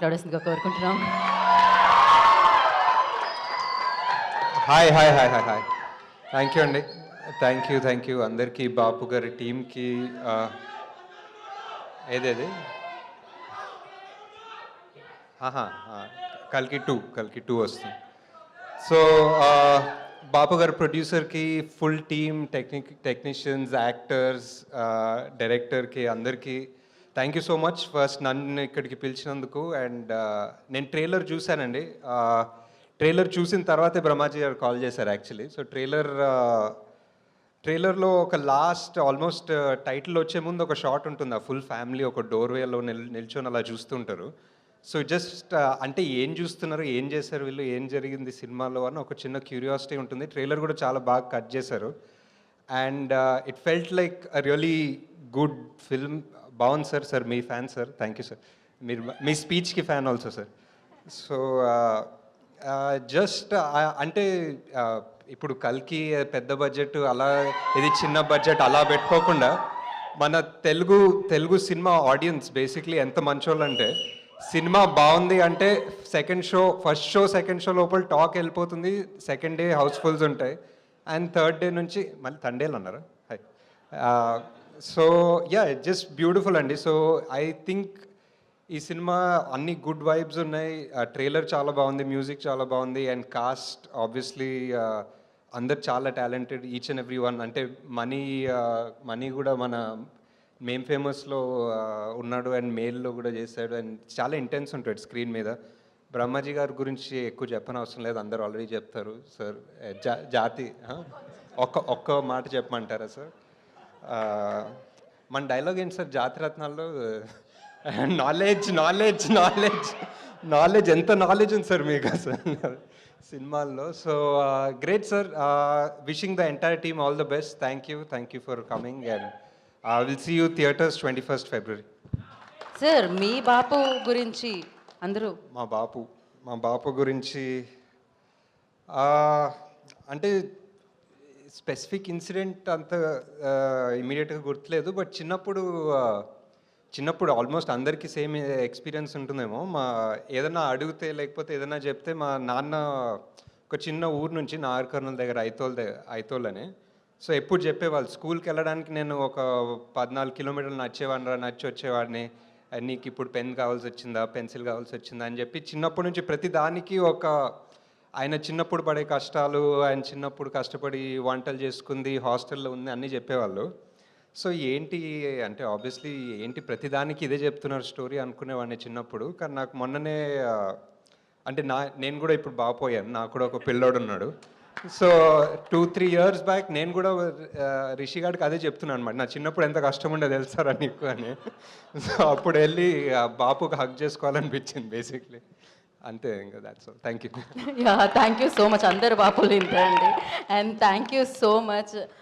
మాట్లాడాల్సిందిగా కోరుకుంటున్నాం. Hi hi hi hi hi thank you అండి. థ్యాంక్ యూ అందరికీ, బాపు గారి టీంకి. ఏదేది కల్కి టూ వస్తుంది. సో బాపు గారి ప్రొడ్యూసర్కి, ఫుల్ టీమ్, టెక్నీషియన్స్, యాక్టర్స్, డైరెక్టర్కి అందరికీ thank you so much first నన్ను ఇక్కడికి పిలిచినందుకు. అండ్ నేను ట్రైలర్ చూశానండి. ట్రైలర్ చూసిన తర్వాతే బ్రహ్మాజీ గారు కాల్ చేశారు యాక్చువల్లీ. సో ట్రైలర్లో ఒక లాస్ట్ ఆల్మోస్ట్ టైటిల్ వచ్చే ముందు ఒక షాట్ ఉంటుంది. ఆ ఫుల్ ఫ్యామిలీ ఒక డోర్వేలో నిల్చొని అలా చూస్తుంటారు. సో జస్ట్ అంటే ఏం చూస్తున్నారు, ఏం చేశారు వీళ్ళు, ఏం జరిగింది సినిమాలో అని ఒక చిన్న క్యూరియాసిటీ ఉంటుంది. ట్రైలర్ కూడా చాలా బాగా కట్ చేశారు. And it felt like a really good film. బాగుంది సార్. మీ fan sir. Thank you sir. మీరు మీ స్పీచ్కి fan also sir. So just అంటే ఇప్పుడు కల్కి పెద్ద బడ్జెట్ అలా, ఇది చిన్న బడ్జెట్ అలా పెట్టుకోకుండా మన తెలుగు సినిమా ఆడియన్స్ బేసిక్లీ ఎంత మంచోళ్ళు అంటే, సినిమా బాగుంది అంటే ఫస్ట్ షో సెకండ్ షో లోపల టాక్ వెళ్ళిపోతుంది. సెకండ్ డే హౌస్ఫుల్స్ ఉంటాయి. అండ్ థర్డ్ డే నుంచి మళ్ళీ తండేలు అన్నారా. Hi. So yeah, just beautiful అండి. సో ఐ థింక్ ఈ సినిమా అన్ని గుడ్ వైబ్స్ ఉన్నాయి. ట్రైలర్ చాలా బాగుంది, మ్యూజిక్ చాలా బాగుంది. అండ్ కాస్ట్ ఆబ్వియస్లీ అందరు చాలా talented, each and every one. అంటే మనీ కూడా మన మేమ్ ఫేమస్లో ఉన్నాడు, అండ్ మేల్లో కూడా చేశాడు. అండ్ చాలా ఇంటెన్స్ ఉంటాడు స్క్రీన్ మీద. బ్రహ్మాజీ గారి గురించి ఎక్కువ చెప్పనవసరం లేదు, అందరు ఆల్రెడీ చెప్తారు. సార్ జాతి ఒక్క మాట చెప్పమంటారా సార్? మన డైలాగ్ ఏంటి సార్ జాతిరత్నాల్లో? నాలెడ్జ్ ఎంత నాలెడ్జ్ ఉంది సార్ మీకు అసలు సినిమాల్లో. So great sir. Wishing the entire team all the best. Thank you for coming. And will see you theatres 21st February. Sir మీ బాపు గురించి అందరూ మా బాపు గురించి అంటే స్పెసిఫిక్ ఇన్సిడెంట్ అంత ఇమీడియట్గా గుర్తులేదు. బట్ చిన్నప్పుడు ఆల్మోస్ట్ అందరికీ సేమ్ ఎక్స్పీరియన్స్ ఉంటుందేమో. ఏదైనా అడిగితే లేకపోతే ఏదైనా చెప్తే, మా నాన్న ఒక చిన్న ఊరు నుంచి నాగర్కర్నూల్ దగ్గర ఐతోల్ అని. సో ఎప్పుడు చెప్పేవాళ్ళు, స్కూల్కి వెళ్ళడానికి నేను ఒక 14 కిలోమీటర్లు నచ్చి వచ్చేవాడిని. నీకు ఇప్పుడు పెన్ కావాల్సి వచ్చిందా, పెన్సిల్ కావాల్సి వచ్చిందా అని చెప్పి చిన్నప్పటి నుంచి ప్రతి దానికి ఆయన చిన్నప్పుడు పడే కష్టాలు, ఆయన చిన్నప్పుడు కష్టపడి వంటలు చేసుకుంది, హాస్టల్లో ఉంది, అన్నీ చెప్పేవాళ్ళు. సో ఏంటి అంటే ఆబ్వియస్లీ ఏంటి ప్రతిదానికి ఇదే చెప్తున్నారు స్టోరీ అనుకునేవాడిని చిన్నప్పుడు. కానీ నాకు మొన్ననే అంటే నేను కూడా ఇప్పుడు బాపోయాను, నాకు కూడా ఒక పిల్లోడు ఉన్నాడు. సో 2-3 years బ్యాక్ నేను కూడా రిషి గారికి అదే చెప్తున్నాను అనమాట. నా చిన్నప్పుడు ఎంత కష్టం ఉండేది తెలుసారా నీకు అని. సో అప్పుడు వెళ్ళి బాపుకి హక్ చేసుకోవాలనిపించింది బేసిక్లీ. అంతే ఇంకా that's all. Thank you. Yeah, thank you so much. అందరు బాపులు ఇంతే అండి. And thank you so much.